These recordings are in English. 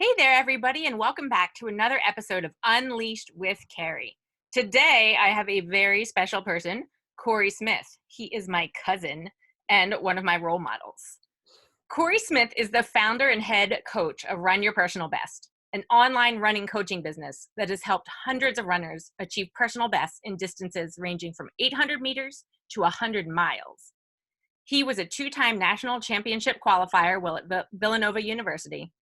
Hey there, everybody, and welcome back to another episode of Unleashed with Carrie. Today, I have a very special person, Cory Smith. He is my cousin and one of my role models. Cory Smith is the founder and head coach of Run Your Personal Best, an online running coaching business that has helped hundreds of runners achieve personal bests in distances ranging from 800 meters to 100 miles. He was a two-time national championship qualifier while at Villanova University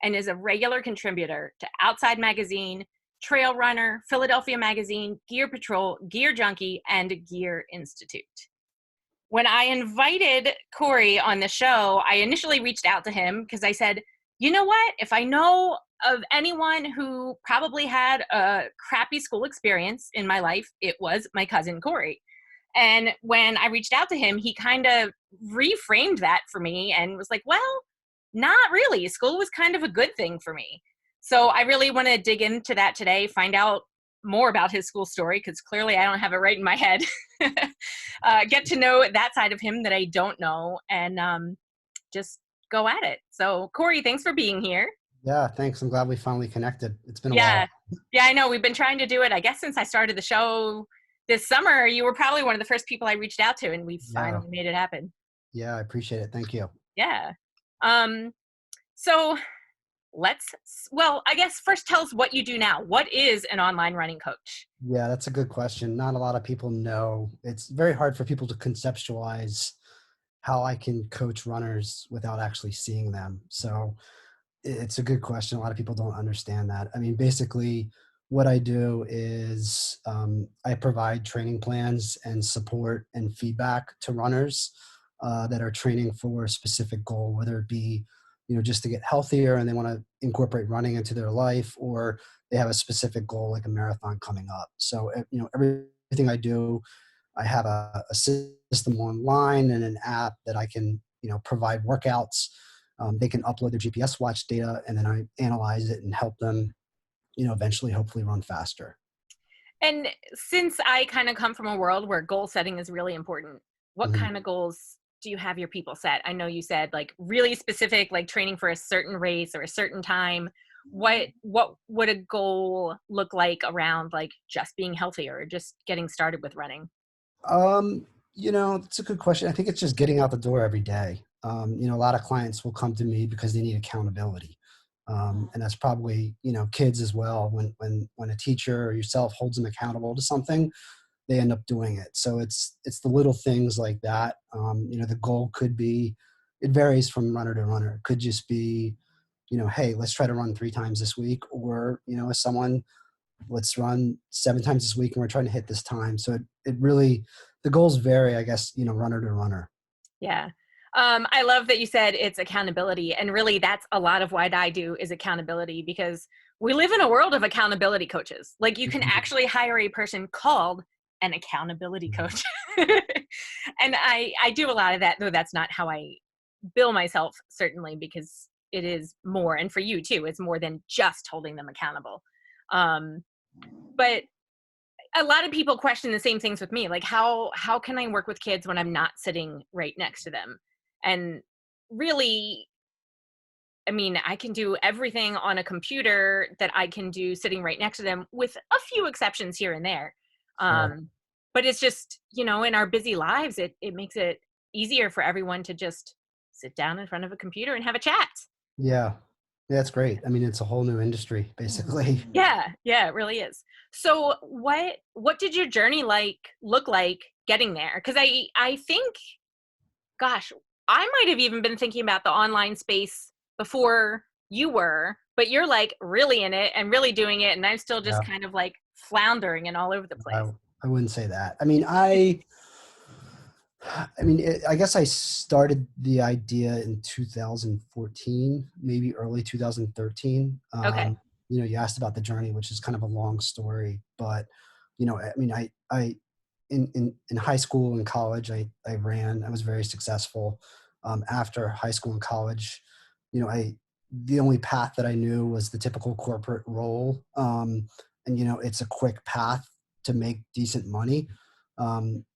and is a regular contributor to Outside Magazine, Trail Runner, Philadelphia Magazine, Gear Patrol, Gear Junkie, and Gear Institute. When I invited Cory on the show, I initially reached out to him because I said, you know what? If I know of anyone who probably had a crappy school experience in my life, it was my cousin Cory. And when I reached out to him, he kind of reframed that for me and was like, well, not really. School was kind of a good thing for me. So I really want to dig into that today, find out more about his school story, because clearly I don't have it right in my head. Get to know that side of him that I don't know, and just go at it. So Cory, thanks for being here. Yeah, thanks. I'm glad we finally connected. It's been a Yeah. while. Yeah, I know. We've been trying to do it, I guess, since I started the show this summer. You were probably one of the first people I reached out to, and we Yeah. finally made it happen. Yeah, I appreciate it. Thank you. Yeah. So I guess first tell us what you do now. What is an online running coach? Yeah, that's a good question. Not a lot of people know. It's very hard for people to conceptualize how I can coach runners without actually seeing them. So it's a good question. A lot of people don't understand that. I mean, basically, what I do is I provide training plans and support and feedback to runners that are training for a specific goal, whether it be, just to get healthier and they want to incorporate running into their life, or they have a specific goal like a marathon coming up. So, everything I do, I have a system online and an app that I can, provide workouts. They can upload their GPS watch data, and then I analyze it and help them, eventually, hopefully run faster. And since I kind of come from a world where goal setting is really important, what Mhm. kind of goals do you have your people set? I know you said like really specific, like training for a certain race or a certain time. What would a goal look like around like just being healthier or just getting started with running? It's a good question. I think it's just getting out the door every day. A lot of clients will come to me because they need accountability. And that's probably, kids as well. When a teacher or yourself holds them accountable to something, they end up doing it. So it's the little things like that. The goal could be, it varies from runner to runner. It could just be, hey, let's try to run 3 times this week, or, as someone, let's run 7 times this week and we're trying to hit this time. So it really, the goals vary, I guess, runner to runner. Yeah. I love that you said it's accountability. And really, that's a lot of what I do is accountability, because we live in a world of accountability coaches. Like you can Mhm. actually hire a person called an accountability coach. And I do a lot of that, though that's not how I bill myself, certainly, because it is more. And for you too, it's more than just holding them accountable. Um, but a lot of people question the same things with me, like how can I work with kids when I'm not sitting right next to them? And really, I mean, I can do everything on a computer that I can do sitting right next to them, with a few exceptions here and there. Sure. But it's just, in our busy lives, it makes it easier for everyone to just sit down in front of a computer and have a chat. Yeah. Yeah, that's great. I mean, it's a whole new industry, basically. Yeah, it really is. So what did your journey look like getting there? Because I think, gosh, I might have even been thinking about the online space before you were, but you're like really in it and really doing it, and I'm still just Yeah. kind of like floundering and all over the place. I, I wouldn't say that. I guess I started the idea in 2014, maybe early 2013. Okay. You asked about the journey, which is kind of a long story, but in high school and college, I ran. I was very successful. After high school and college, the only path that I knew was the typical corporate role, and it's a quick path to make decent money.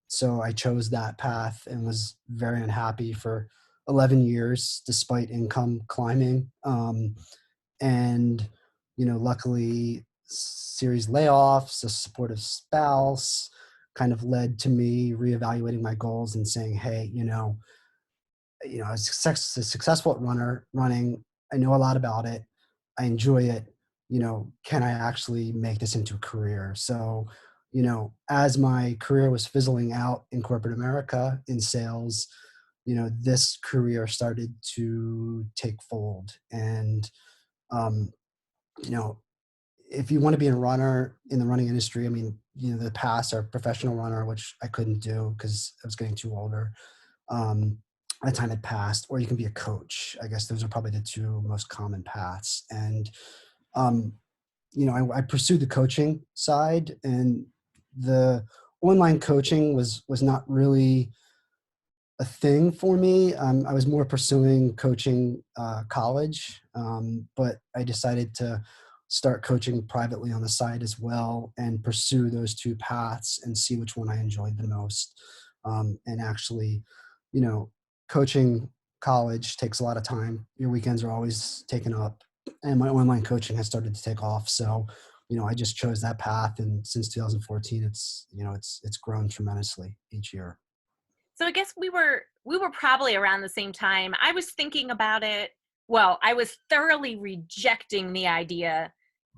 So I chose that path and was very unhappy for 11 years, despite income climbing. And, luckily, series layoffs, a supportive spouse kind of led to me reevaluating my goals and saying, hey, I was successful at running. I know a lot about it. I enjoy it. Can I actually make this into a career? So, as my career was fizzling out in corporate America in sales, this career started to take fold. And, um, you know, if you want to be a runner in the running industry, I mean, the past are professional runner, which I couldn't do because I was getting too older. Um, my time had passed, or you can be a coach. I guess those are probably the two most common paths. And, um, I pursued the coaching side, and the online coaching was not really a thing for me. I was more pursuing coaching college, but I decided to start coaching privately on the side as well and pursue those two paths and see which one I enjoyed the most. And actually, you know, coaching college takes a lot of time. Your weekends are always taken up, and my online coaching has started to take off. So, I just chose that path, and since 2014, it's grown tremendously each year. So I guess we were probably around the same time. I was thinking about it. Well, I was thoroughly rejecting the idea.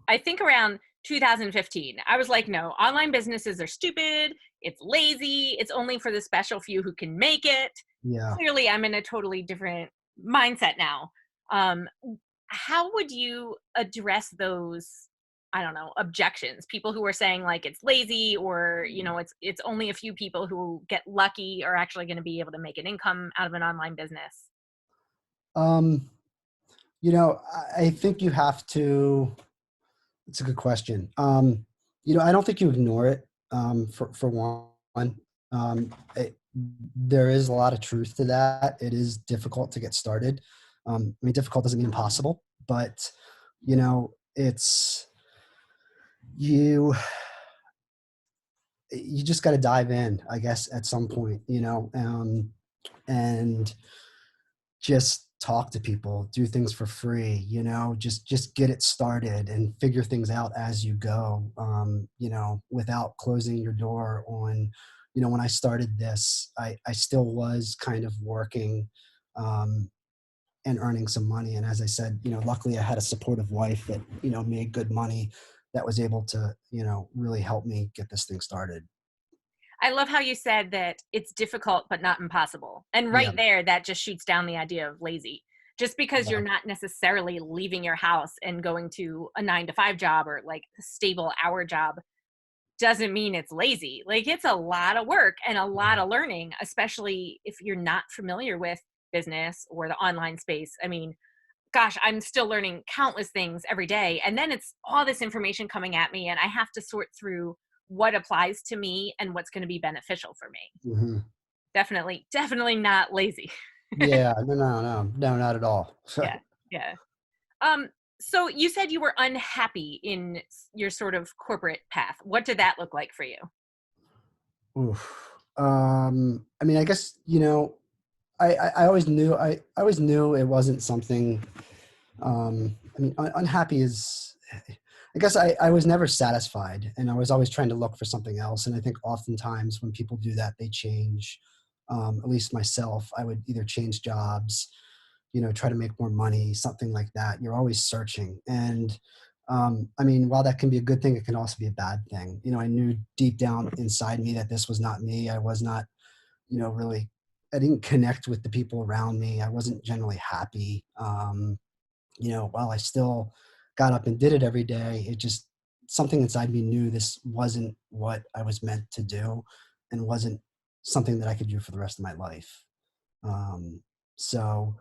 I think around 2015. I was like, no, online businesses are stupid. It's lazy. It's only for the special few who can make it. Yeah. Clearly, I'm in a totally different mindset now. Um, how would you address those, I don't know, objections? People who are saying like it's lazy, or it's only a few people who get lucky are actually going to be able to make an income out of an online business. Um, I think you have to. It's a good question. I don't think you ignore it. For one, um, it, there is a lot of truth to that. It is difficult to get started. I mean, difficult doesn't mean impossible, but it's you. You just got to dive in, I guess, at some point. And just talk to people, do things for free, just get it started and figure things out as you go, without closing your door on, when I started this, I still was kind of working, and earning some money. And as I said, luckily I had a supportive wife that, made good money that was able to, really help me get this thing started. I love how you said that it's difficult but not impossible. And Yeah. right there, that just shoots down the idea of lazy. Just because Yeah. you're not necessarily leaving your house and going to a 9 to 5 job or like a stable hour job doesn't mean it's lazy. Like it's a lot of work and a lot Yeah. of learning, especially if you're not familiar with business or the online space. I mean, gosh, I'm still learning countless things every day. And then it's all this information coming at me, and I have to sort through what applies to me and what's going to be beneficial for me. Hmm. Definitely, definitely not lazy. Yeah. No, no, no, no, not at all. Yeah. Yeah. Um, so you said you were unhappy in your sort of corporate path. What did that look like for you? Oof. I mean, I guess, I always knew, I always knew it wasn't something, I mean, unhappy is, I guess I was never satisfied, and I was always trying to look for something else. And I think oftentimes when people do that, they change, at least myself, I would either change jobs, try to make more money, something like that. You're always searching. And, I mean, while that can be a good thing, it can also be a bad thing. I knew deep down inside me that this was not me. I was not, really, I didn't connect with the people around me. I wasn't generally happy. While I still got up and did it every day, it just, something inside me knew this wasn't what I was meant to do, and wasn't something that I could do for the rest of my life. Um, so,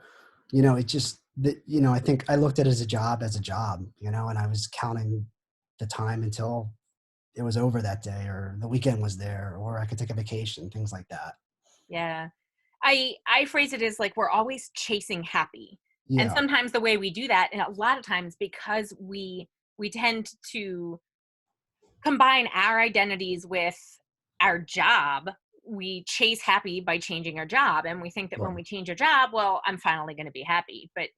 it just, I think I looked at it as a job, and I was counting the time until it was over that day, or the weekend was there, or I could take a vacation, things like that. Yeah. I phrase it as like we're always chasing happy. And Yeah. sometimes the way we do that, and a lot of times because we tend to combine our identities with our job, we chase happy by changing our job, and we think that when Sure. we change our job, well, I'm finally going to be happy. But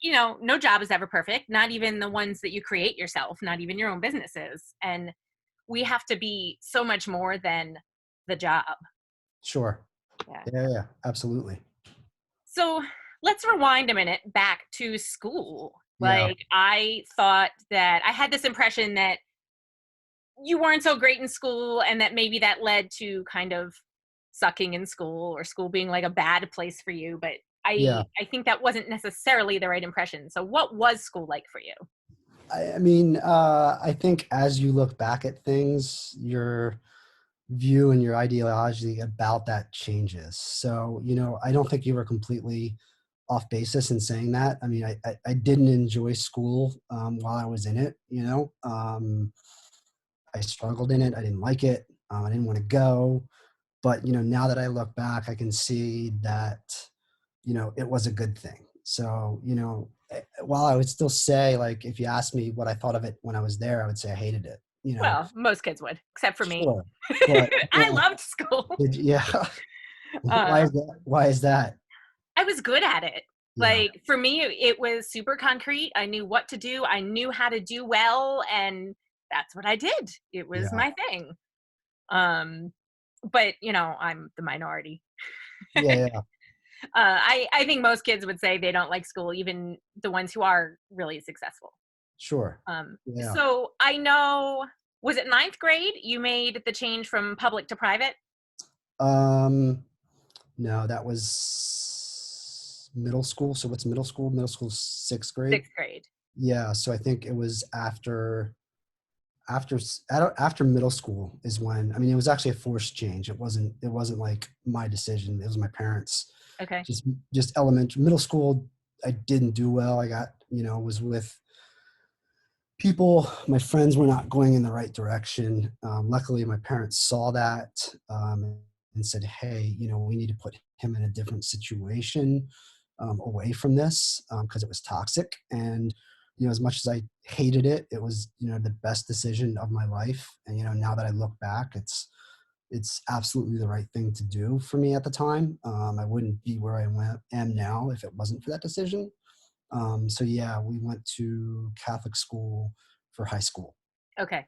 no job is ever perfect, not even the ones that you create yourself, not even your own businesses. And we have to be so much more than the job. Sure. Yeah. Yeah, yeah, absolutely. So let's rewind a minute back to school. Yeah, Like, I thought that I had this impression that you weren't so great in school and that maybe that led to kind of sucking in school or school being like a bad place for you. But I yeah. I think that wasn't necessarily the right impression. So what was school like for you? I mean, I think as you look back at things, your view and your ideology about that changes. So, I don't think you were completely off basis in saying that. I mean, I didn't enjoy school while I was in it. I struggled in it. I didn't like it. I didn't want to go. But, now that I look back, I can see that, it was a good thing. So, while I would still say, like, if you asked me what I thought of it when I was there, I would say I hated it. Well, most kids would, except for me. Sure. But I loved school. yeah. Why Uh, is that? Why is that? I was good at it. Yeah. Like, for me, it was super concrete. I knew what to do. I knew how to do well, and that's what I did. It was Yeah. my thing. Um, but I'm the minority. Yeah. Yeah. I think most kids would say they don't like school, even the ones who are really successful. Sure. Um, Yeah. so I know, was it ninth grade you made the change from public to private? Um, no, that was middle school. So what's middle school? Middle school's sixth grade. Sixth grade. Yeah. So I think it was after middle school is when, I mean, it was actually a forced change. It wasn't like my decision. It was my parents. Okay. Just elementary, middle school. I didn't do well. I got, was with people, my friends were not going in the right direction. Luckily, my parents saw that and said, hey, we need to put him in a different situation away from this because it was toxic. And, as much as I hated it, it was, the best decision of my life. And, now that I look back, it's absolutely the right thing to do for me at the time. I wouldn't be where am now if it wasn't for that decision. So yeah, we went to Catholic school for high school. Okay.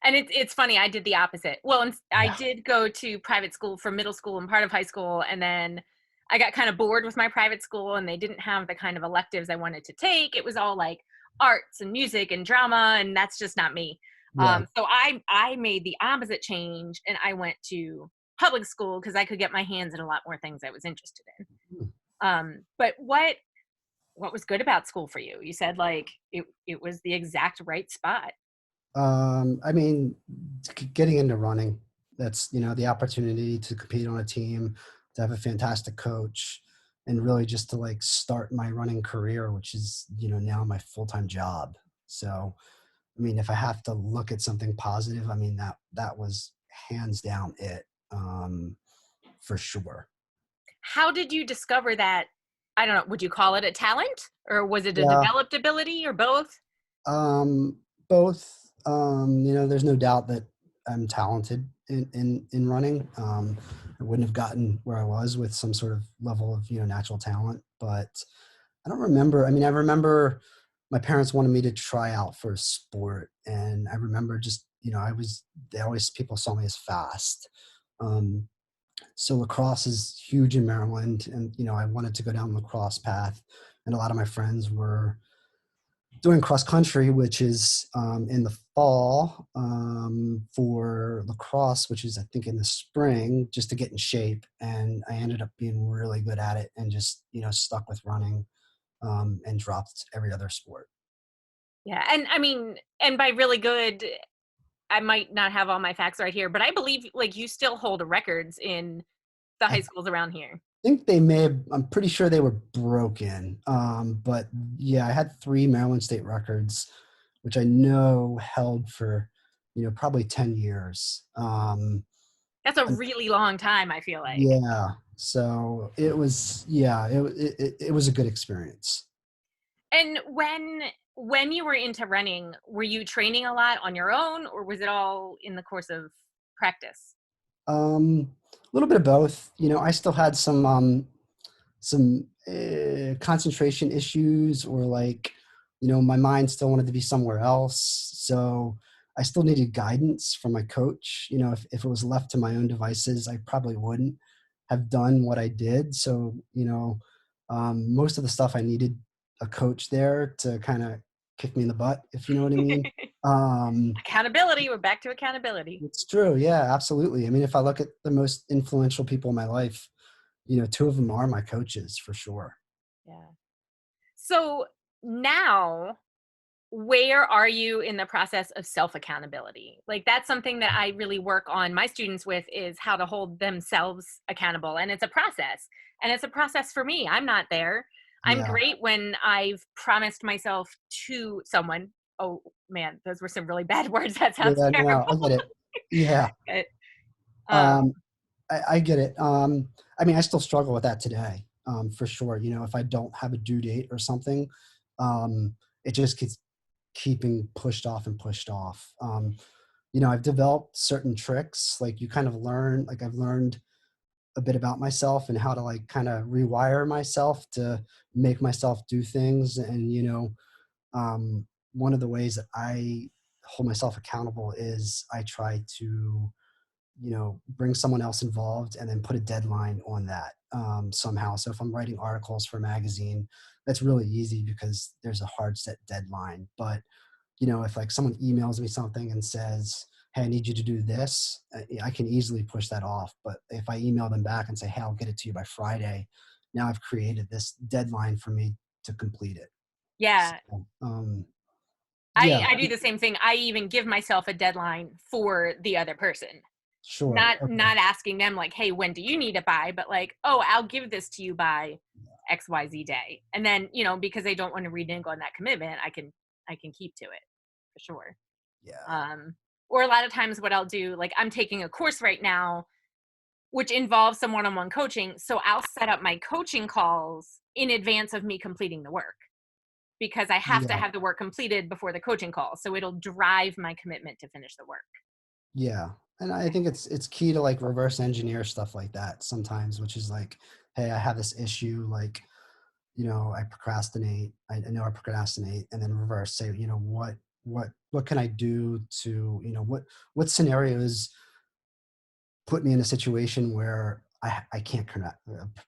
And it's funny, I did the opposite. Well, I Yeah. did go to private school for middle school and part of high school, and then I got kind of bored with my private school, and they didn't have the kind of electives I wanted to take. It was all like arts and music and drama, and that's just not me. Yeah. So I made the opposite change, and I went to public school because I could get my hands in a lot more things I was interested in. But what was good about school for you? You said like it was the exact right spot. I mean, getting into running, that's, the opportunity to compete on a team, to have a fantastic coach, and really just to like start my running career, which is, now my full-time job. So, I mean, if I have to look at something positive, I mean, that was hands down it, for sure. How did you discover that? I don't know, would you call it a talent or was it a Yeah. developed ability or both? Um, Both. There's no doubt that I'm talented in running. I wouldn't have gotten where I was with some sort of level of natural talent, but I don't remember. I mean, I remember my parents wanted me to try out for a sport, and I remember just I was. They always people saw me as fast. Um, so lacrosse is huge in Maryland, and I wanted to go down the lacrosse path, and a lot of my friends were doing cross country, which is in the fall for lacrosse, which is I think in the spring, just to get in shape. And I ended up being really good at it, and just stuck with running and dropped every other sport. Yeah, and I mean, and by really good, I might not have all my facts right here, but I believe like you still hold records in the I high schools around here. think they may have. I'm pretty sure they were broken, but yeah, I had 3 Maryland state records, which I know held for probably 10 years. That's a really long time, I feel like. Yeah. So it was, yeah, it was a good experience. And when you were into running, were you training a lot on your own or was it all in the course of practice? A little bit of both. I still had some some concentration issues, or like, my mind still wanted to be somewhere else. So I still needed guidance from my coach. If it was left to my own devices, I probably wouldn't have done what I did. So, most of the stuff I needed a coach there to kind of kick me in the butt, if you know what I mean. Um, Accountability. We're back to accountability. it's true. Yeah, absolutely. I mean, if I look at the most influential people in my life, two of them are my coaches for sure. Yeah. So now, where are you in the process of self accountability? Like, that's something that I really work on my students with, is how to hold themselves accountable. And it's a process. And it's a process for me. I'm not there. I'm Yeah. great when I've promised myself to someone. Oh man, those were some really bad words. That sounds Yeah, no, I terrible. get it. Yeah. But, um, Um, I get it. I mean, I still struggle with that today, for sure. If I don't have a due date or something, it just keeps keeping pushed off and pushed off. I've developed certain tricks, like I've learned a bit about myself and how to like kind of rewire myself to make myself do things. And, one of the ways that I hold myself accountable is I try to, bring someone else involved and then put a deadline on that, somehow. So if I'm writing articles for a magazine, that's really easy because there's a hard set deadline. But, if like someone emails me something and says, "Hey, I need you to do this," I can easily push that off. But if I email them back and say, "Hey, I'll get it to you by Friday," now I've created this deadline for me to complete it. So, yeah, yeah, I do the same thing. I even give myself a deadline for the other person. sure. Not asking them like, "Hey, when do you need it by?" But like, "Oh, I'll give this to you by XYZ day." And then, because I don't want to renege on that commitment, I can keep to it for sure. Yeah, Um, or a lot of times what I'll do, like I'm taking a course right now which involves some one-on-one coaching, so I'll set up my coaching calls in advance of me completing the work, because I have to yeah. have the work completed before the coaching call, so it'll drive my commitment to finish the work. Yeah, and I think it's key to like reverse engineer stuff like that sometimes, which is like, hey, I have this issue, like, I procrastinate. I know I procrastinate, and then reverse say, what can I do to, what scenarios put me in a situation where I can't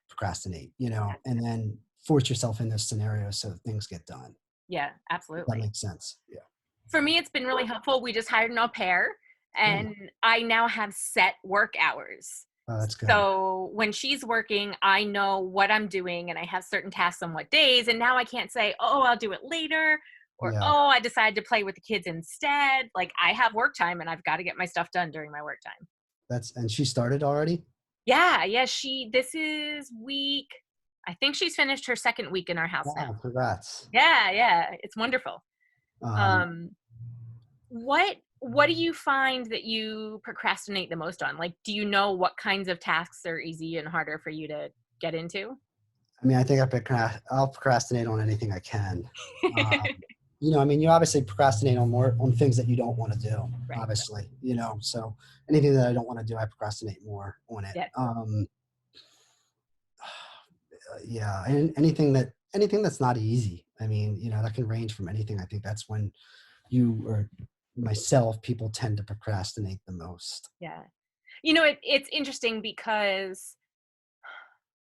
procrastinate, and then force yourself in those scenarios so things get done. Yeah, If that absolutely. makes sense. Yeah. For me, it's been really helpful. We just hired an au pair, Oh, and I now have set work hours. oh, that's good. So when she's working, I know what I'm doing and I have certain tasks on what days. And now I can't say, "Oh, I'll do it later," or, Yeah, "Oh, I decided to play with the kids instead." Like, I have work time and I've got to get my stuff done during my work time. and she started already. Yeah, yeah. This is I think she's finished her second week in our house now. Wow, congrats. Yeah, yeah. It's wonderful. Um, Um, what do you find that you procrastinate the most on? Like, do you know what kinds of tasks are easy and harder for you to get into? I mean, I think I'll procrastinate on anything I can. I mean, you obviously procrastinate on more on things that you don't want to do, Right. obviously, so anything that I don't want to do, I procrastinate more on it. Yeah. Yeah, and anything that's not easy. I mean, that can range from anything. I think that's when you or myself, people tend to procrastinate the most. Yeah. It's interesting because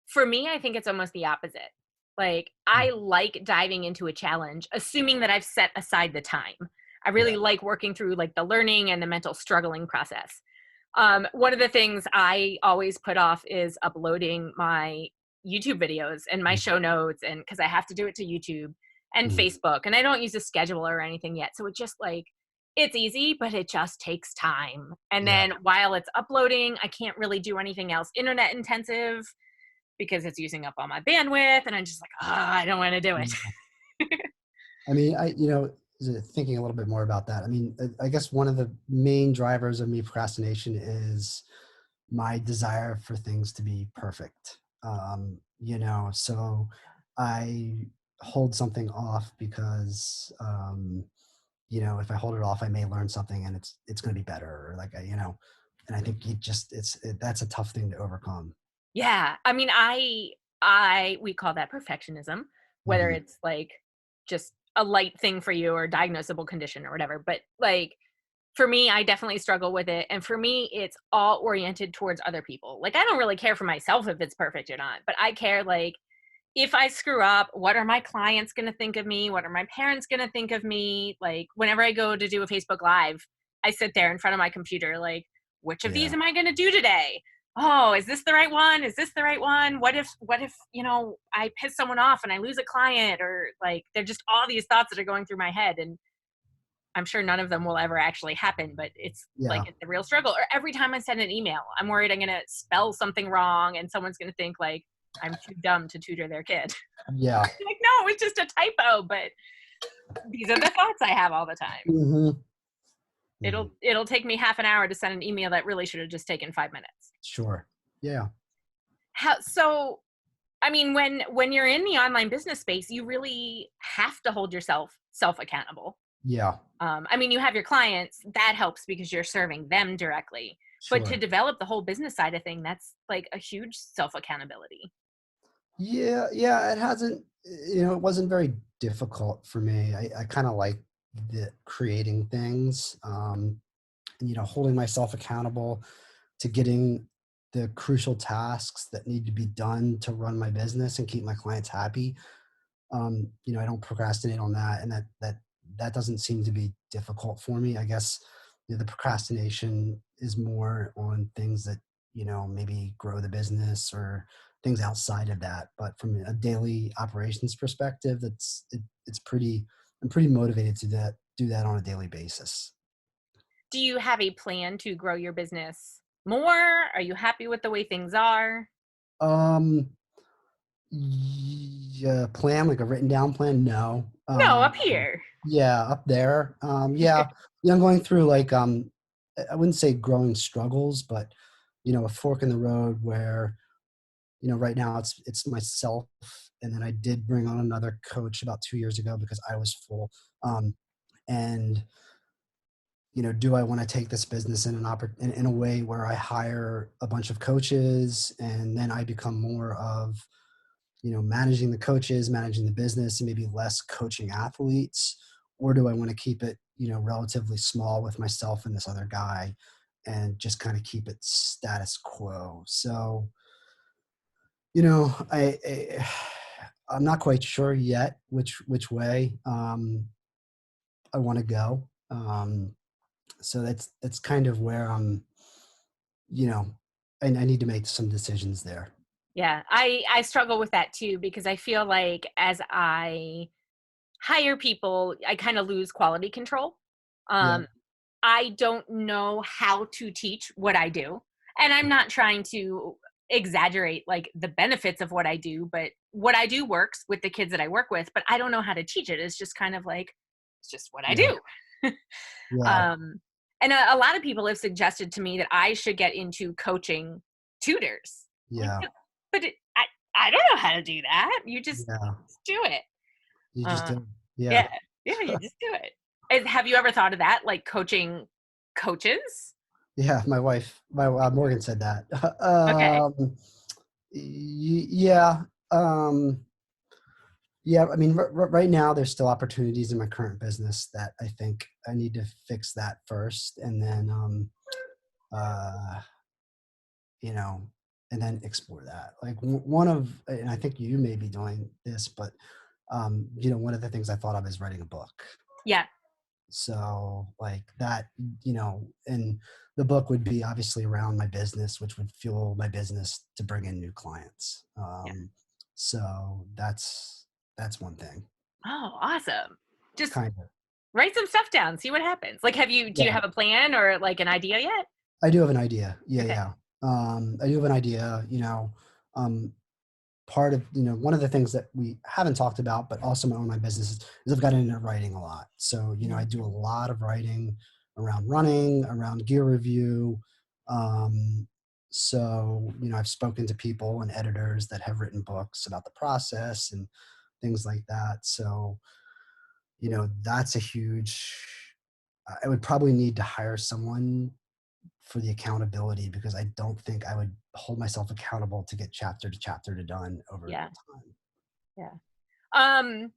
for me, I think it's almost the opposite. Like, Mm, I like diving into a challenge, assuming that I've set aside the time. I yeah. really like working through like the learning and the mental struggling process. One of the things I always put off is uploading my YouTube videos and my Mm, show notes, and because I have to do it to YouTube and mm, Facebook, and I don't use a scheduler or anything yet. So it's easy, but it just takes time. And yeah. then while it's uploading, I can't really do anything else internet intensive because it's using up all my bandwidth. And I'm just like, I don't want to do it. Mm. I mean, thinking a little bit more about that. I mean, I guess one of the main drivers of me procrastination is my desire for things to be perfect. So I hold something off because, if I hold it off, I may learn something and it's going to be better, or like, and I think that's a tough thing to overcome. Yeah. I mean, we call that perfectionism, whether Mhm. it's like just a light thing for you or diagnosable condition or whatever. But like for me, I definitely struggle with it. And for me, it's all oriented towards other people. Like I don't really care for myself if it's perfect or not, but I care like if I screw up, what are my clients going to think of me? What are my parents going to think of me? Like whenever I go to do a Facebook Live, I sit there in front of my computer, like, which of these Yeah. am I going to do today? Oh, is this the right one? Is this the right one? What if, I piss someone off and I lose a client, or like, they're just all these thoughts that are going through my head. And I'm sure none of them will ever actually happen, but it's like, Yeah. it's a real struggle. Or every time I send an email, I'm worried I'm going to spell something wrong and someone's going to think like I'm too dumb to tutor their kid. Yeah. Like, no, it's just a typo, but these are the thoughts I have all the time. Mhm. It'll Mhm. it'll take me half an hour to send an email that really should have just taken 5 minutes. Sure. Yeah. How so? I mean, when you're in the online business space, you really have to hold yourself self accountable. Yeah. I mean, you have your clients, that helps because you're serving them directly. But to Sure. develop the whole business side of thing, that's like a huge self accountability. Yeah, yeah, it hasn't, it wasn't very difficult for me. I kind of like the creating things, holding myself accountable to getting the crucial tasks that need to be done to run my business and keep my clients happy. I don't procrastinate on that, and that doesn't seem to be difficult for me. I guess the procrastination is more on things that maybe grow the business or things outside of that. But from a daily operations perspective, it's pretty. I'm pretty motivated to do that on a daily basis. Do you have a plan to grow your business more? Are you happy with the way things are? Um, yeah, plan like a written down plan? No. No, up here. Yeah, up there. Yeah, yeah. I'm going through like I wouldn't say growing struggles, but a fork in the road where right now it's myself, and then I did bring on another coach about 2 years ago because I was full. And do I want to take this business in a way where I hire a bunch of coaches and then I become more of managing the coaches, managing the business, and maybe less coaching athletes? Or do I want to keep it, relatively small with myself and this other guy and just kind of keep it status quo? So, I'm not quite sure yet which way I want to go. So that's kind of where you know, I need to make some decisions there. Yeah, I struggle with that too because I feel like as I hire people, I kind of lose quality control. Yeah, Um, I don't know how to teach what I do, and I'm not trying to exaggerate like the benefits of what I do, but what I do works with the kids that I work with, but I don't know how to teach it. It's just kind of like it's just what I yeah, do. yeah, um, and a lot of people have suggested to me that I should get into coaching tutors. Like, yeah, but I don't know how to do that. You just yeah. do it. You just Uh, do. Yeah. yeah, yeah, you just do it. Have you ever thought of that, like coaching coaches? Yeah, my Morgan said that. Okay. Yeah, yeah. I mean, right now there's still opportunities in my current business that I think I need to fix that first, and then uh, you know, and then explore that. Like one of, and I think you may be doing this, but one of the things I thought of is writing a book. Yeah. So like that, and the book would be obviously around my business, which would fuel my business to bring in new clients. Yeah. So that's one thing. Oh, awesome. Just Kind of. write some stuff down, see what happens. Like, do you Yeah. have a plan or like an idea yet? I do have an idea. Yeah, Okay. yeah. I do have an idea, um, part of one of the things that we haven't talked about but also my own my business is I've gotten into writing a lot. So I Mhm. do a lot of writing around running, around gear review. So I've spoken to people and editors that have written books about the process and things like that. So that's a huge I would probably need to hire someone for the accountability, because I don't think I would hold myself accountable to get chapter to chapter to done over Yeah. time. Yeah. Um,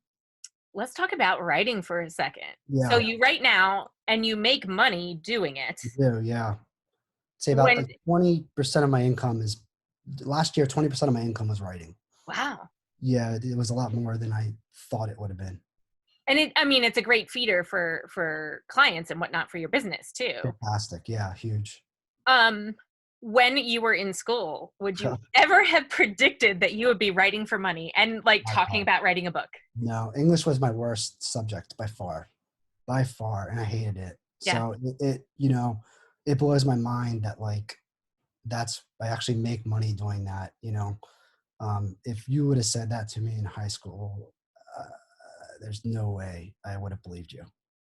let's talk about writing for a second. So Yeah, you write now and you make money doing it. I do. Yeah. Say about When like 20% of my income is last year, 20% of my income was writing. wow. Yeah, it was a lot more than I thought it would have been. And I mean, it's a great feeder for clients and whatnot for your business too. Fantastic. Yeah, huge. Um, when you were in school, would you ever have predicted that you would be writing for money and like By talking far. about writing a book? No, English was my worst subject by far, and I hated it. Yeah. So it blows my mind that like I actually make money doing that. If you would have said that to me in high school, uh, there's no way I would have believed you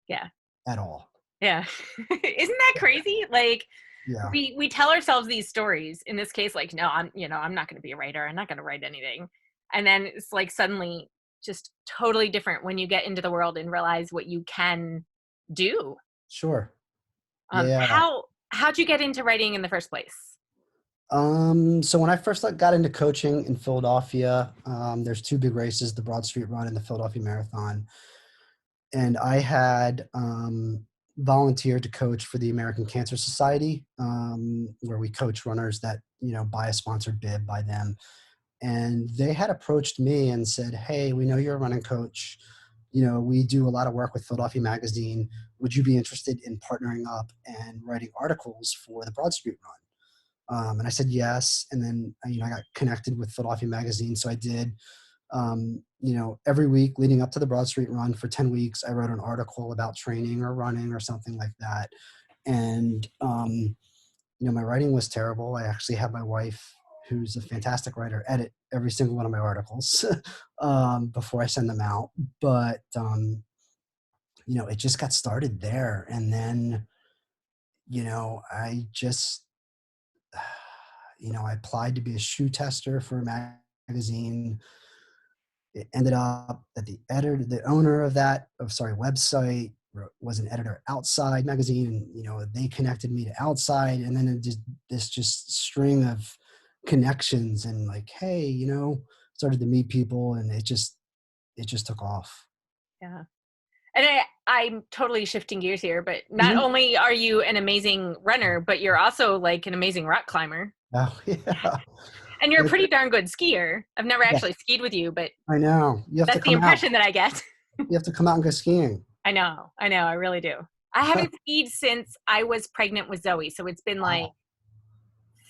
Yeah. at all. Yeah. Isn't that crazy? Like Yeah, we tell ourselves these stories. In this case, like, no, I'm not going to be a writer. I'm not going to write anything. And then it's like suddenly just totally different when you get into the world and realize what you can do. sure. Yeah. How'd you get into writing in the first place? So when I first got into coaching in Philadelphia, there's two big races, the Broad Street Run and the Philadelphia Marathon. And I had volunteered to coach for the American Cancer Society, where we coach runners that, buy a sponsored bib by them. And they had approached me and said, "Hey, we know you're a running coach. We do a lot of work with Philadelphia Magazine. Would you be interested in partnering up and writing articles for the Broad Street Run?" And I said yes. And then, I got connected with Philadelphia Magazine. So I did, every week leading up to the Broad Street Run for 10 weeks, I wrote an article about training or running or something like that. And, my writing was terrible. I actually had my wife, who's a fantastic writer, edit every single one of my articles before I send them out. But, it just got started there. And then, I just, I applied to be a shoe tester for a magazine. It ended up that the owner of that, website was an editor outside magazine, and they connected me to outside, and then it just this just string of connections, and like, hey, started to meet people, and it just took off. Yeah. And I'm totally shifting gears here, but not Mhm. only are you an amazing runner, but you're also like an amazing rock climber. Oh yeah. And you're a pretty darn good skier. I've never Yes, actually skied with you, but I know. You have to that's the come out. impression that I get. You have to come out and go skiing. I know, I really do. I haven't skied since I was pregnant with Zoe, so it's been like Wow.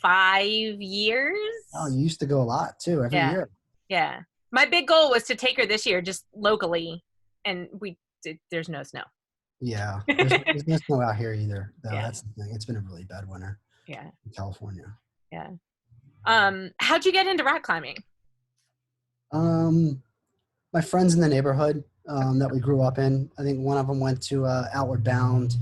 5 years. Oh, you used to go a lot too, every Yeah, year. yeah. My big goal was to take her this year, just locally, and there's no snow. Yeah, there's no snow out here either, though. Yeah, That's the thing. It's been a really bad winter yeah, in California. yeah. How'd you get into rock climbing? Um, my friends in the neighborhood that we grew up in, I think one of them went to Outward Bound,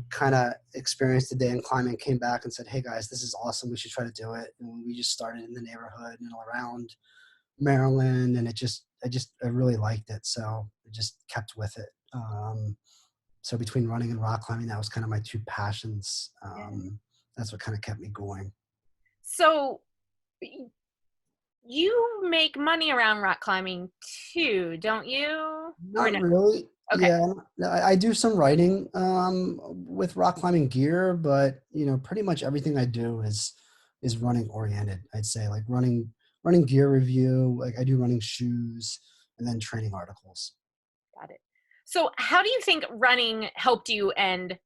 kind of experienced a day in climbing, came back and said, "Hey guys, this is awesome. We should try to do it." And we just started in the neighborhood and around Maryland, and I really liked it, so I just kept with it. So between running and rock climbing, that was kind of my two passions. Yeah. That's what kind of kept me going. So you make money around rock climbing too, don't you? Or Not no? really. Okay. Yeah, I do some writing with rock climbing gear, but pretty much everything I do is running oriented. I'd say like running gear review. Like I do running shoes and then training articles. Got it. So how do you think running helped you and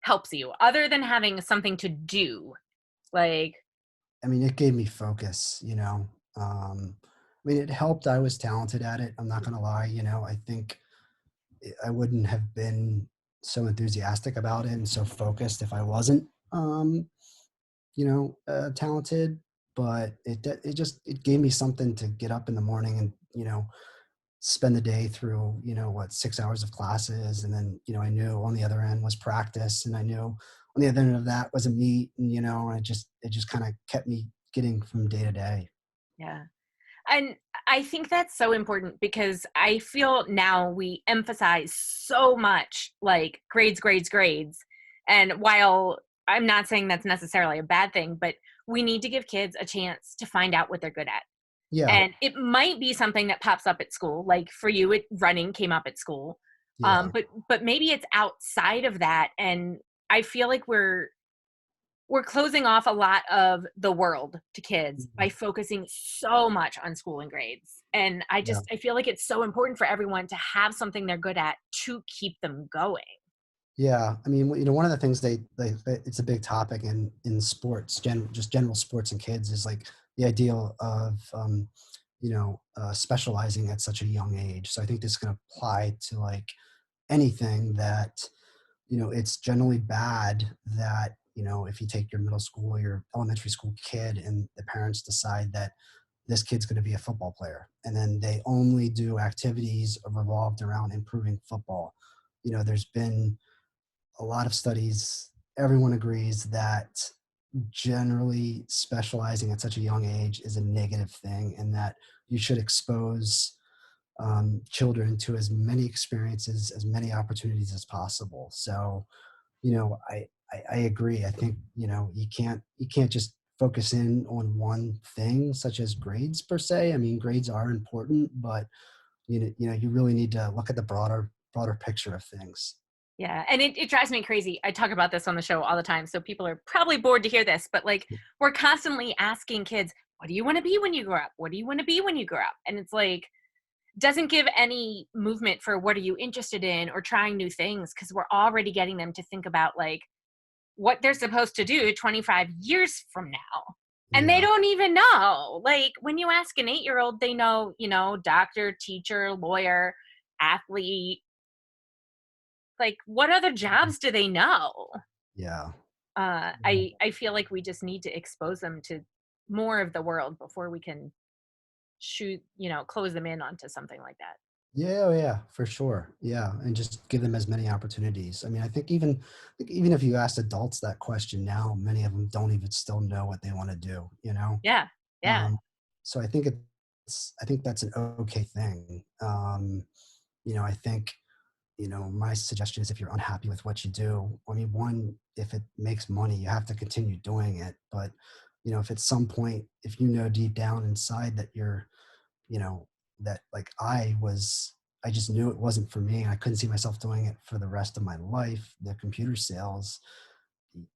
helps you other than having something to do? Like, I mean, it gave me focus. I mean, it helped. I was talented at it. I'm not gonna lie. I think I wouldn't have been so enthusiastic about it and so focused if I wasn't, talented. But it gave me something to get up in the morning and spend the day through 6 hours of classes, and then I knew on the other end was practice, and I knew on the other end of that was a meet, and it just kind of kept me getting from day to day. yeah. And I think that's so important because I feel now we emphasize so much like grades, grades, grades. And while I'm not saying that's necessarily a bad thing, but we need to give kids a chance to find out what they're good at. Yeah, And it might be something that pops up at school. Like for you, running came up at school. yeah, But maybe it's outside of that. And I feel like we're closing off a lot of the world to kids mhm, by focusing so much on school and grades. And yeah. I feel like it's so important for everyone to have something they're good at to keep them going. Yeah, I mean, one of the things it's a big topic in sports, just general sports and kids is like the ideal of specializing at such a young age. So I think this can apply to like anything that it's generally bad that if you take your middle school or your elementary school kid and the parents decide that this kid's going to be a football player and then they only do activities revolved around improving football. There's been a lot of studies, everyone agrees that generally specializing at such a young age is a negative thing and that you should expose children to as many experiences, as many opportunities as possible. So, I agree. I think, you can't just focus in on one thing such as grades per se. I mean, grades are important, but you really need to look at the broader picture of things. Yeah, and it drives me crazy. I talk about this on the show all the time, so people are probably bored to hear this, but like we're constantly asking kids, "What do you want to be when you grow up? What do you want to be when you grow up?" And it's like doesn't give any movement for what are you interested in or trying new things because we're already getting them to think about like what they're supposed to do 25 years from now. And they Yeah. don't even know. Like when you ask an 8-year-old, they know, doctor, teacher, lawyer, athlete. Like what other jobs do they know? Yeah. I feel like we just need to expose them to more of the world before we can close them in onto something like that. Yeah, oh yeah, for sure. Yeah, and just give them as many opportunities. I mean, I think even if you ask adults that question now, many of them don't even still know what they want to do, you know? Yeah. Yeah. Um, so I think that's an okay thing. I think, my suggestion is if you're unhappy with what you do, I mean, one, if it makes money, you have to continue doing it. But, if at some point, if deep down inside that you know, that like I just knew it wasn't for me and I couldn't see myself doing it for the rest of my life, the computer sales,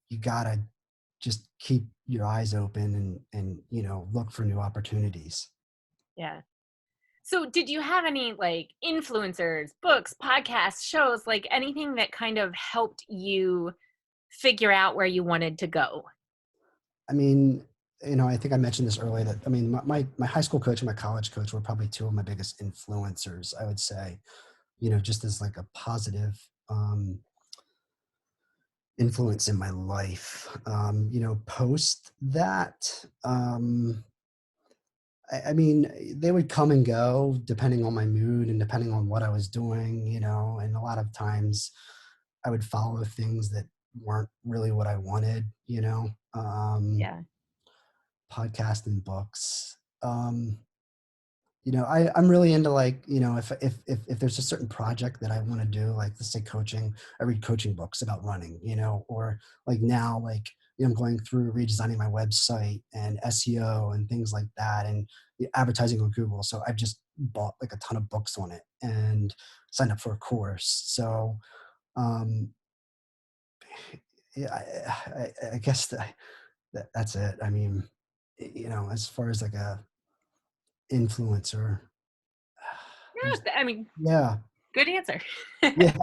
you gotta just keep your eyes open and look for new opportunities. Yeah. So, did you have any like influencers, books, podcasts, shows, like anything that kind of helped you figure out where you wanted to go? I mean, I think I mentioned this earlier that I mean my high school coach and my college coach were probably two of my biggest influencers, I would say, just as like a positive influence in my life. Post that, I mean, they would come and go depending on my mood and depending on what I was doing, and a lot of times I would follow things that weren't really what I wanted, Yeah. podcast and books. I'm really into like, if there's a certain project that I want to do, like let's say coaching, I read coaching books about running, or like now, like, I'm going through redesigning my website and SEO and things like that and advertising on Google. So I've just bought like a ton of books on it and signed up for a course. So, um, yeah, I guess that's it. I mean, as far as like a influencer, there's, Yeah. I mean, yeah, good answer. yeah.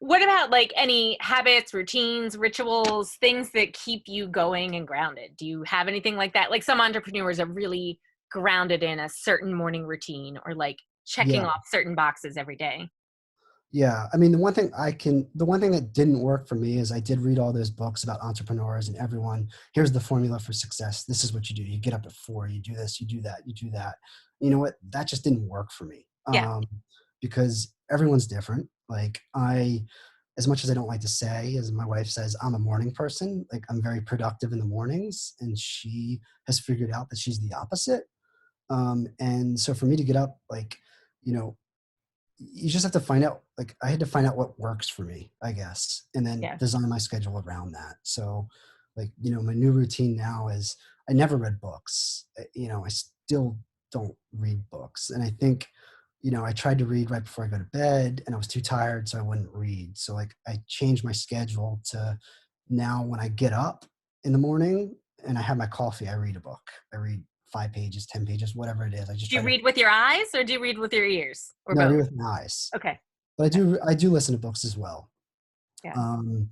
What about like any habits, routines, rituals, things that keep you going and grounded? Do you have anything like that? Like some entrepreneurs are really grounded in a certain morning routine or like checking Yeah. off certain boxes every day. Yeah. I mean, the one thing that didn't work for me is I did read all those books about entrepreneurs and everyone, here's the formula for success. This is what you do. You get up at 4, you do this, you do that, you do that. You know what? That just didn't work for me. Yeah. Because everyone's different. Like as much as I don't like to say, as my wife says, I'm a morning person. Like I'm very productive in the mornings and she has figured out that she's the opposite. And so for me to get up, like, you know, you just have to find out, like, I had to find out what works for me, I guess, and then Yeah. design my schedule around that. So, like, my new routine now is I never read books. I still don't read books. And I think, I tried to read right before I go to bed and I was too tired, so I wouldn't read. So, like, I changed my schedule to now when I get up in the morning and I have my coffee, I read a book. I read 5 pages, 10 pages, whatever it is. I just Do try you to, read with your eyes or do you read with your ears or no, I read both? with my eyes. Okay. But Okay. I do listen to books as well. Yeah. Um,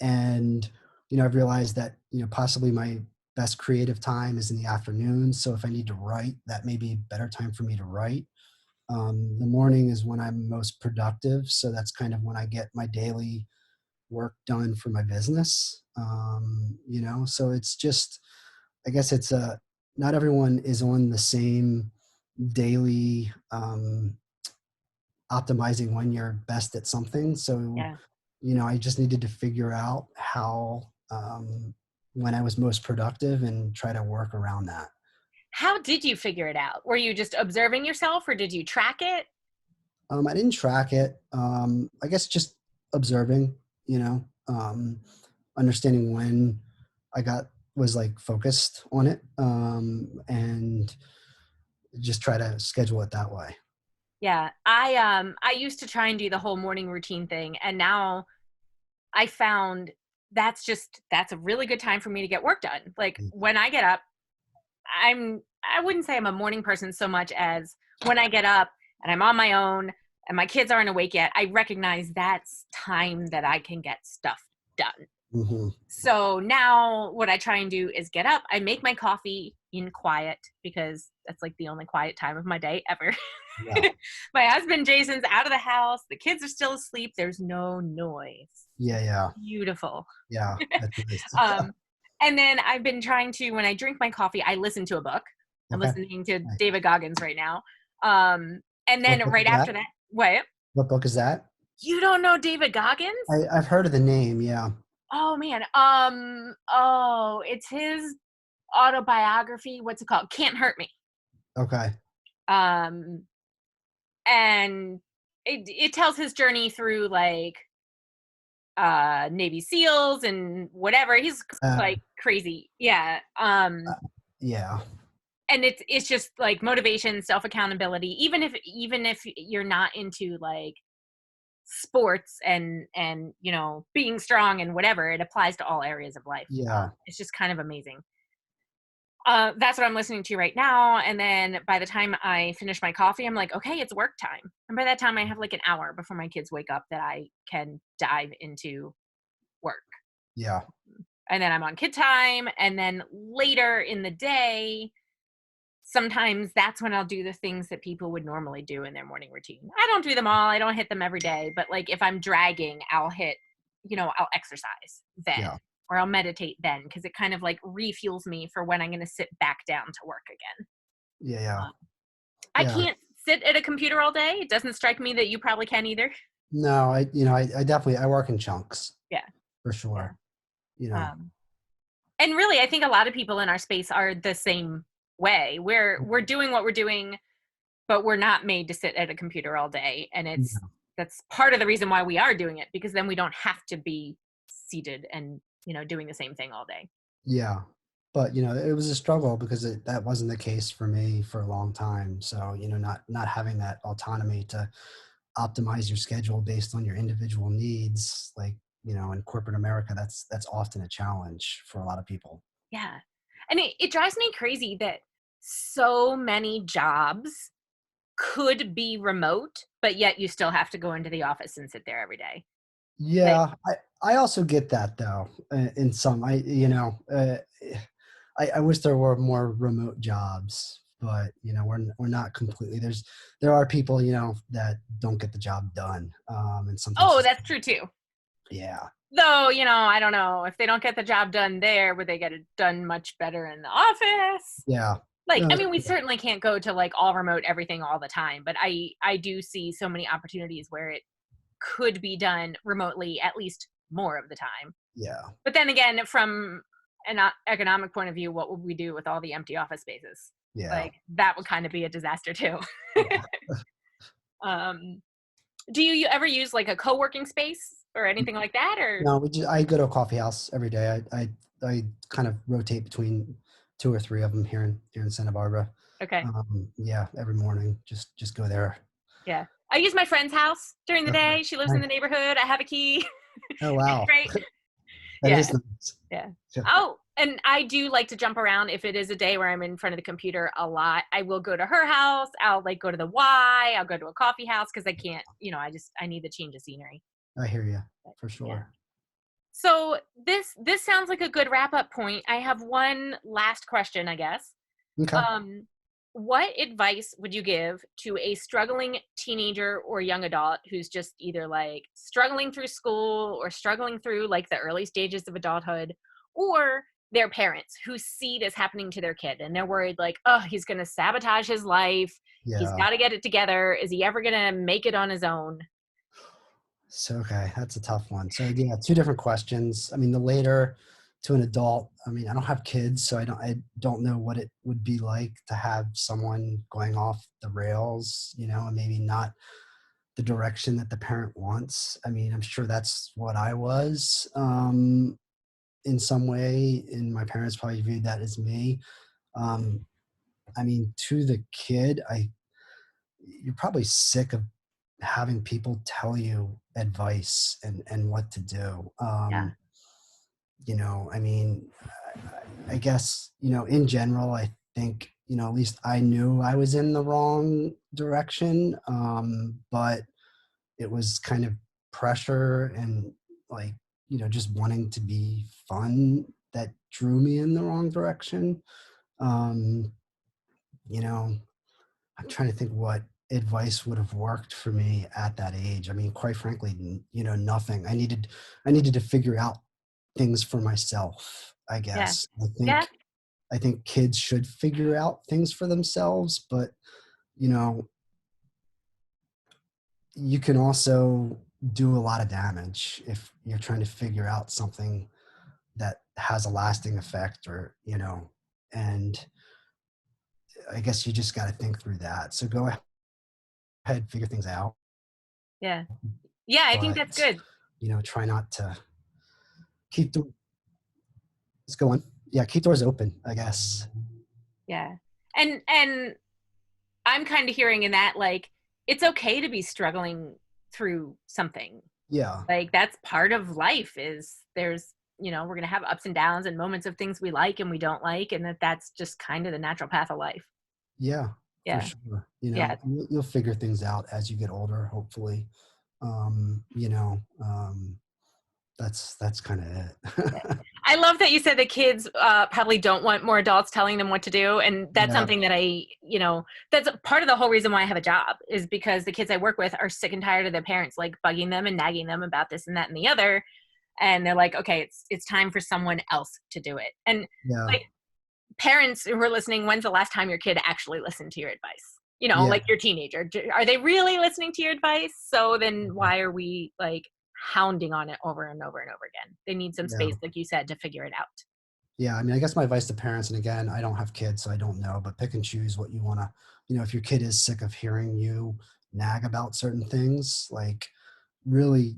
and I've realized that possibly my best creative time is in the afternoon. So if I need to write, that may be a better time for me to write. The morning is when I'm most productive, so that's kind of when I get my daily work done for my business. So it's just, I guess it's not everyone is on the same daily optimizing when you're best at something. So, Yeah. I just needed to figure out how, when I was most productive and try to work around that. How did you figure it out? Were you just observing yourself or did you track it? I didn't track it. I guess just observing, understanding when I was like focused on it, and just try to schedule it that way. Yeah. I used to try and do the whole morning routine thing, and now I found that's a really good time for me to get work done. Like when I get up, I wouldn't say I'm a morning person so much as when I get up and I'm on my own and my kids aren't awake yet, I recognize that's time that I can get stuff done. Hmm. So now what I try and do is get up, I make my coffee in quiet because that's like the only quiet time of my day ever. Yeah. My husband Jason's out of the house, the kids are still asleep, there's no noise. Yeah. Yeah. Beautiful. Yeah. That's nice. um, and then I've been trying to, when I drink my coffee, I listen to a book. I'm Okay. listening to Nice. David Goggins right now. And What then book right is that? after that, what? What book is that? You don't know David Goggins? I've heard of the name. Yeah. Oh man. Oh, it's his autobiography. What's it called? Can't Hurt Me. Okay. Um, and it tells his journey through like Navy SEALs and whatever. He's Uh, like crazy. Yeah. uh, yeah. And it's just like motivation, self accountability, even if you're not into like sports and being strong and whatever, it applies to all areas of life. Yeah. It's just kind of amazing. That's what I'm listening to right now, and then by the time I finish my coffee, I'm like, okay, it's work time, and by that time I have like an hour before my kids wake up that I can dive into work. Yeah. And then I'm on kid time, and then later in the day sometimes that's when I'll do the things that people would normally do in their morning routine. I don't do them all. I don't hit them every day, but like if I'm dragging, I'll exercise then Yeah. or I'll meditate then because it kind of like refuels me for when I'm going to sit back down to work again. Yeah. Yeah. Um, I Yeah. can't sit at a computer all day. It doesn't strike me that you probably can either. No, I definitely, I work in chunks Yeah. for Yeah. sure. You know. Um, and really, I think a lot of people in our space are the same way. We're doing what we're doing but we're not made to sit at a computer all day, and Yeah. that's part of the reason why we are doing it because then we don't have to be seated and doing the same thing all day. Yeah. But it was a struggle because that wasn't the case for me for a long time. So, not having that autonomy to optimize your schedule based on your individual needs, like, in corporate America, that's often a challenge for a lot of people. Yeah, and it drives me crazy that so many jobs could be remote but yet you still have to go into the office and sit there every day. Like, Yeah, I also get that though. In some, I wish there were more remote jobs, but we're not completely. There are people that don't get the job done, and sometimes oh, just that's true too. yeah, Though, I don't know if they don't get the job done there, would they get it done much better in the office? yeah, Like, no, I mean, we certainly can't go to like all remote everything all the time, but I do see so many opportunities where it could be done remotely at least more of the time. yeah, But then again, from an economic point of view, what would we do with all the empty office spaces? yeah, Like that would kind of be a disaster too. yeah, um Do you ever use like a co-working space or anything like that, or? No, I go to a coffee house every day. I kind of rotate between two or three of them here in Santa Barbara. Okay. Yeah, every morning, just go there. Yeah. I use my friend's house during the Okay. day. She lives in the Nice. neighborhood. I have a key. Oh It's wow, great. that Yeah. is nice. Yeah. So, Oh, and I do like to jump around if it is a day where I'm in front of the computer a lot. I will go to her house. I'll like go to the Y. I'll go to a coffee house because I can't, I need the change of scenery. I hear you But for yeah. sure. So this sounds like a good wrap up point. I have one last question, I guess. Okay. Um, what advice would you give to a struggling teenager or young adult who's just either like struggling through school or struggling through like the early stages of adulthood, or their parents who see this happening to their kid and they're worried like, oh, he's going to sabotage his life. He's Yeah. got to get it together. Is he ever going to make it on his own? So, okay, that's a tough one. So yeah, two different questions. I mean, the later to an adult, I mean, I don't have kids, so I don't know what it would be like to have someone going off the rails, and maybe not the direction that the parent wants. I mean, I'm sure that's what I was, in some way, and my parents probably viewed that as me. Um, I mean, to the kid, you're probably sick of having people tell you advice and what to do. Yeah. I mean, I guess, in general, I think, at least I knew I was in the wrong direction. But it was kind of pressure and like, just wanting to be fun that drew me in the wrong direction. Um, you know, I'm trying to think what advice would have worked for me at that age. I mean, quite frankly, nothing. I needed to figure out things for myself, I Yeah. guess. I Yeah. think I think kids should figure out things for themselves, but you know, you can also do a lot of damage if you're trying to figure out something that has a lasting effect and I guess you just got to think through that. So go ahead, figure things out, Yeah. Yeah. I think that's but good. try not to keep the let's go on. Yeah, keep doors open, I guess. Yeah. And I'm kind of hearing in that like it's okay to be struggling through something. Yeah, Like that's part of life is there's, we're going to have ups and downs and moments of things we like and we don't like and that's just kind of the natural path of life. yeah, for Yeah. sure. Yeah. You'll figure things out as you get older, hopefully. Um, you know, um, that's kind of Yeah. it. I love that you said that kids probably don't want more adults telling them what to do. And that's Yeah, something that that's part of the whole reason why I have a job is because the kids I work with are sick and tired of their parents like bugging them and nagging them about this and that and the other. And they're like, okay, it's time for someone else to do it. And yeah, like parents who are listening, when's the last time your kid actually listened to your advice? yeah, Like your teenager, are they really listening to your advice? So then why are we like hounding on it over and over and over again? They need some yeah. space, like you said, to figure it out. Yeah, I mean, I guess my advice to parents, and again, I don't have kids, so I don't know, but pick and choose what you want to, if your kid is sick of hearing you nag about certain things, like really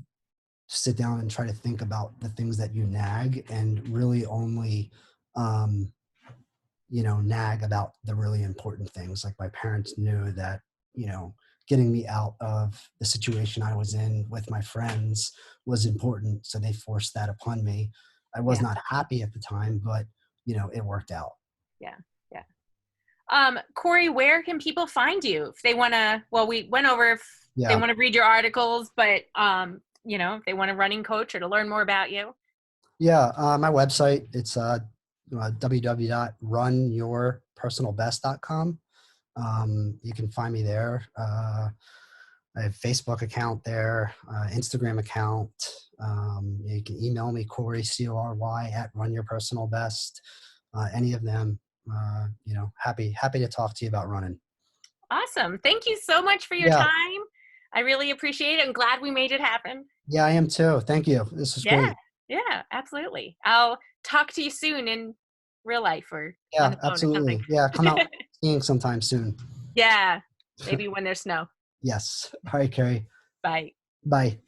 sit down and try to think about the things that you nag and really only, um, nag about the really important things. Like my parents knew that, getting me out of the situation I was in with my friends was important. So they forced that upon me. I was Yeah, not happy at the time, but, it worked out. yeah, yeah. Cory, where can people find you if they want to? Well, we went over if they Yeah. want to read your articles, but if they want a running coach or to learn more about you. Yeah. My website, it's www.runyourpersonalbest.com. You can find me there. I have Facebook account there, Instagram account. You can email me, Cory, Cory, at runyourpersonalbest. Any of them, happy to talk to you about running. Awesome. Thank you so much for your Yeah. time. I really appreciate it. I'm glad we made it happen. Yeah, I am too. Thank you. This is Yeah. great. Yeah, absolutely. I'll talk to you soon in real life or on Yeah, the phone or something. absolutely. Yeah. Come out skiing sometime soon. Yeah. Maybe when there's snow. Yes. All right, Carrie. Bye. Bye.